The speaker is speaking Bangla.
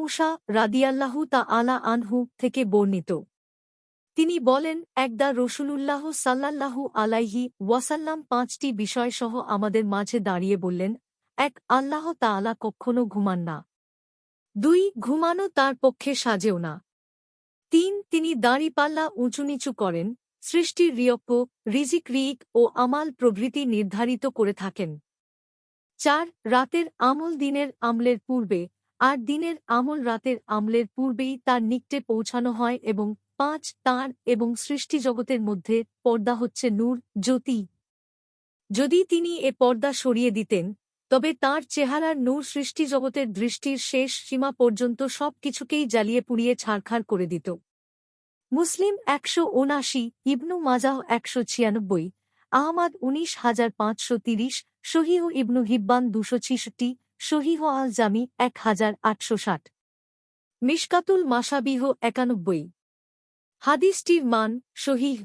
মুসা রাদিয়াল্লাহু তাআলা আনহু থেকে বর্ণিত। তিনি বলেন, একদা রসূলুল্লাহ সাল্লাল্লাহু আলাইহি ওয়াসাল্লাম ৫টি বিষয়সহ আমাদের মাঝে দাঁড়িয়ে বললেন, ১. আল্লাহ তাআলা কখনো ঘুমান না। ২. ঘুমানো তার পক্ষে সাজেও না। ৩. তিনি দাঁড়িপাল্লা উঁচুনিচু করেন, সৃষ্টির রিয়ক্ক, রিজিক ও আমাল প্রভৃতি নির্ধারিত করে থাকেন। ৪. রাতের আমল দিনের আমলের পূর্বে, আর দিনের আমল রাতের আমলের পূর্বেই তার নিকটে পৌঁছানো হয় এবং ৫. তাঁর এবং সৃষ্টিজগতের মধ্যে পর্দা হচ্ছে নূর, জ্যোতি। যদি তিনি এ পর্দা সরিয়ে দিতেন, তবে তাঁর চেহারার নূর সৃষ্টিজগতের দৃষ্টির শেষ সীমা পর্যন্ত সব কিছুকেই জ্বালিয়ে পুড়িয়ে ছারখার করে দিত। মুসলিম ১৭৯, ইবনু মাজাহ ১৯৬, আহমাদ ১৯৫৩০, সহিহ ইবনু হিব্বান ২৬৬, সহিহ আল জামি ১৮৬০। মিশকাতুল মাশাবিহ ৯১। হাদিসটির মান সহিহ।